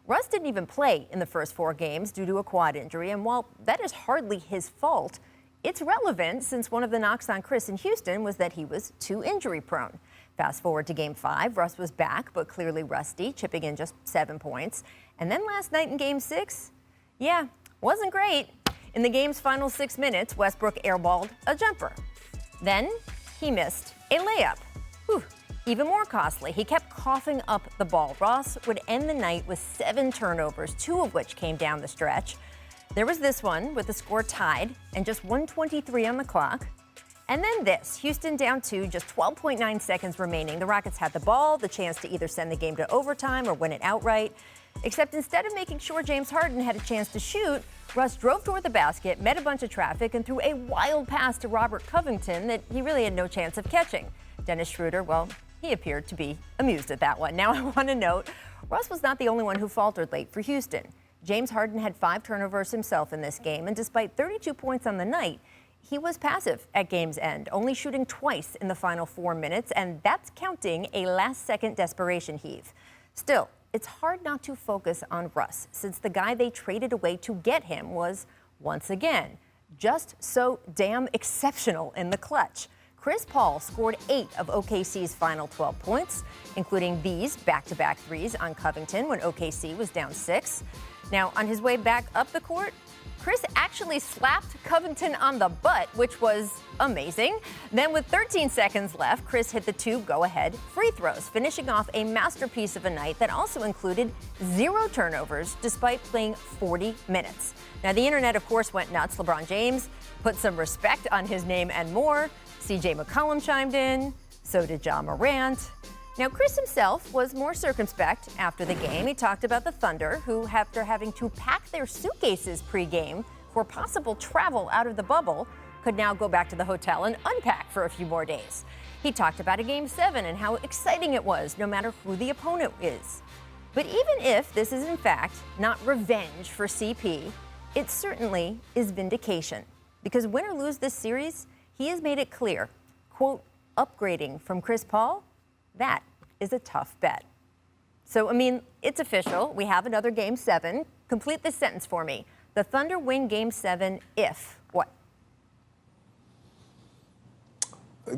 Russ didn't even play in the first 4 games due to a quad injury, and while that is hardly his fault, it's relevant since one of the knocks on Chris in Houston was that he was too injury-prone. Fast forward to Game 5, Russ was back, but clearly rusty, chipping in just 7 points. And then last night in Game 6, wasn't great. In the game's final 6 minutes, Westbrook airballed a jumper. Then he missed a layup. Even more costly, he kept coughing up the ball. Ross would end the night with 7 turnovers, 2 of which came down the stretch. There was this one with the score tied and just 1:23 on the clock. And then this, Houston down 2, just 12.9 seconds remaining. The Rockets had the ball, the chance to either send the game to overtime or win it outright. Except instead of making sure James Harden had a chance to shoot, Russ drove toward the basket, met a bunch of traffic, and threw a wild pass to Robert Covington that he really had no chance of catching. Dennis Schroeder, he appeared to be amused at that one. Now I want to note, Russ was not the only one who faltered late for Houston. James Harden had 5 turnovers himself in this game, and despite 32 points on the night, he was passive at game's end, only shooting twice in the final 4 minutes, and that's counting a last-second desperation heave. Still, it's hard not to focus on Russ, since the guy they traded away to get him was, once again, just so damn exceptional in the clutch. Chris Paul scored 8 of OKC's final 12 points, including these back-to-back threes on Covington when OKC was down 6. Now, on his way back up the court, Chris actually slapped Covington on the butt, which was amazing. Then with 13 seconds left, Chris hit the 2 go-ahead free throws, finishing off a masterpiece of a night that also included 0 turnovers despite playing 40 minutes. Now, the internet, of course, went nuts. LeBron James put some respect on his name and more. CJ McCollum chimed in. So did Ja Morant. Now, Chris himself was more circumspect after the game. He talked about the Thunder, who, after having to pack their suitcases pre-game for possible travel out of the bubble, could now go back to the hotel and unpack for a few more days. He talked about a Game 7 and how exciting it was, no matter who the opponent is. But even if this is, in fact, not revenge for CP, it certainly is vindication. Because win or lose this series, he has made it clear, quote, upgrading from Chris Paul, that is a tough bet. So, it's official. We have another Game 7. Complete this sentence for me. The Thunder win Game 7 if what?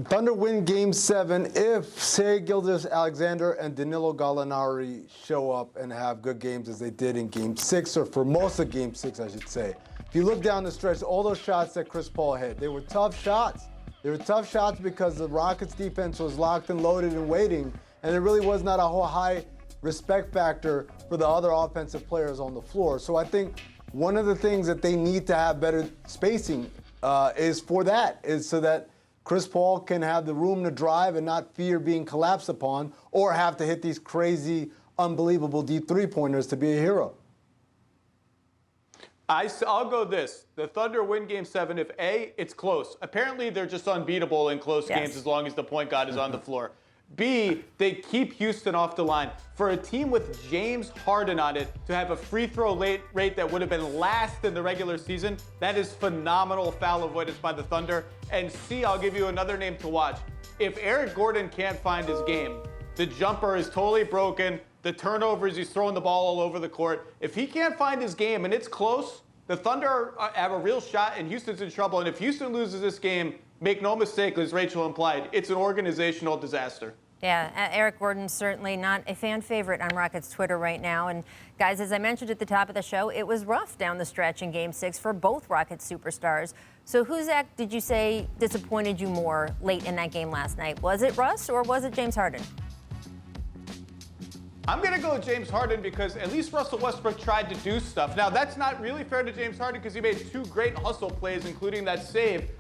Thunder win Game 7 if Shai Gilgeous-Alexander and Danilo Gallinari show up and have good games as they did in Game 6, or for most of Game 6, I should say. If you look down the stretch, all those shots that Chris Paul hit, they were tough shots. They were tough shots because the Rockets defense was locked and loaded and waiting, and there really was not a whole high respect factor for the other offensive players on the floor. So I think one of the things that they need to have better spacing is so that Chris Paul can have the room to drive and not fear being collapsed upon or have to hit these crazy, unbelievable deep three-pointers to be a hero. I'll go this. The Thunder win Game 7 if A, it's close. Apparently, they're just unbeatable in close games as long as the point guard is on the floor. B, they keep Houston off the line. For a team with James Harden on it to have a free throw rate that would have been last in the regular season, that is phenomenal foul avoidance by the Thunder. And C, I'll give you another name to watch. If Eric Gordon can't find his game, the jumper is totally broken, the turnovers, he's throwing the ball all over the court. If he can't find his game and it's close, the Thunder have a real shot and Houston's in trouble. And if Houston loses this game, make no mistake, as Rachel implied, it's an organizational disaster. Yeah, Eric Gordon's certainly not a fan favorite on Rockets Twitter right now. And guys, as I mentioned at the top of the show, it was rough down the stretch in Game 6 for both Rockets superstars. So who, Zach, did you say disappointed you more late in that game last night? Was it Russ or was it James Harden? I'm going to go with James Harden because at least Russell Westbrook tried to do stuff. Now, that's not really fair to James Harden because he made 2 great hustle plays, including that save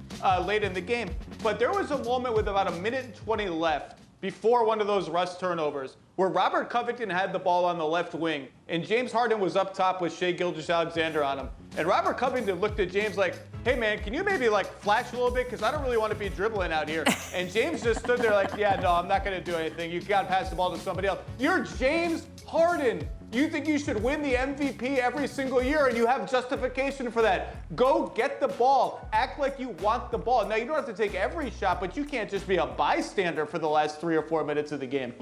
late in the game. But there was a moment with about 1:20 left before one of those Russ turnovers where Robert Covington had the ball on the left wing, and James Harden was up top with Shai Gilgeous-Alexander on him. And Robert Covington looked at James like, hey, man, can you maybe flash a little bit? Because I don't really want to be dribbling out here. And James just stood there like, yeah, no, I'm not going to do anything. You got to pass the ball to somebody else. You're James Harden. You think you should win the MVP every single year, and you have justification for that. Go get the ball. Act like you want the ball. Now, you don't have to take every shot, but you can't just be a bystander for the last 3 or 4 minutes of the game.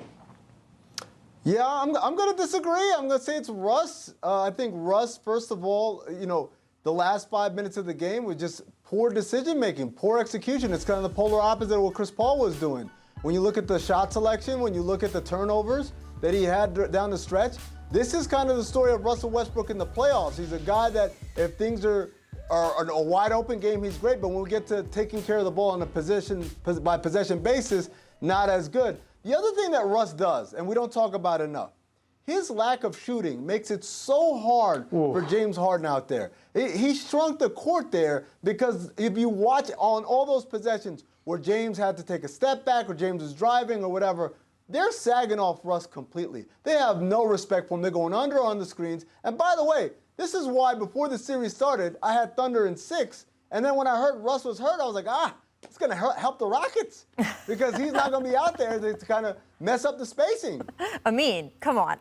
Yeah, I'm going to disagree. I'm going to say it's Russ. I think Russ, first of all, the last 5 minutes of the game was just poor decision-making, poor execution. It's kind of the polar opposite of what Chris Paul was doing. When you look at the shot selection, when you look at the turnovers that he had down the stretch, this is kind of the story of Russell Westbrook in the playoffs. He's a guy that if things are a wide-open game, he's great, but when we get to taking care of the ball on a possession basis, not as good. The other thing that Russ does, and we don't talk about enough, his lack of shooting makes it so hard for James Harden out there. He shrunk the court there because if you watch on all those possessions where James had to take a step back or James was driving or whatever, they're sagging off Russ completely. They have no respect for him. They're going under on the screens. And by the way, this is why before the series started, I had Thunder in 6. And then when I heard Russ was hurt, I was like, it's going to help the Rockets because he's not going to be out there to kind of mess up the spacing. Amin, come on.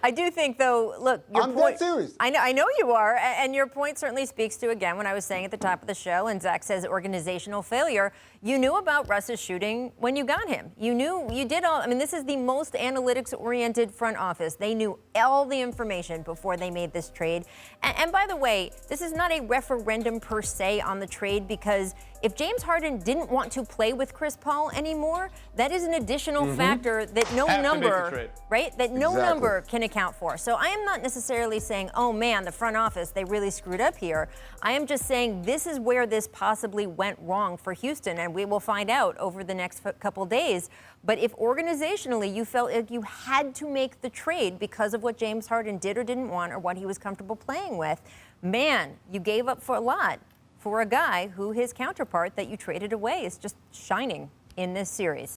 I do think, though, look, I'm dead serious. I know you are, and your point certainly speaks to, again, when I was saying at the top of the show, and Zach says organizational failure, you knew about Russ's shooting when you got him. You knew, you did all, I mean, this is the most analytics-oriented front office. They knew all the information before they made this trade. And by the way, this is not a referendum per se on the trade because if James Harden didn't want to play with Chris Paul anymore, that is an additional factor that no number, right? That no number can account for. So I am not necessarily saying, oh man, the front office, they really screwed up here. I am just saying this is where this possibly went wrong for Houston, and we will find out over the next couple days. But if organizationally you felt like you had to make the trade because of what James Harden did or didn't want or what he was comfortable playing with, man, you gave up for a lot for a guy who his counterpart that you traded away is just shining in this series.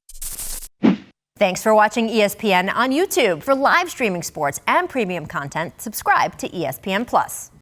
Thanks for watching ESPN on YouTube. For live streaming sports and premium content, subscribe to ESPN+.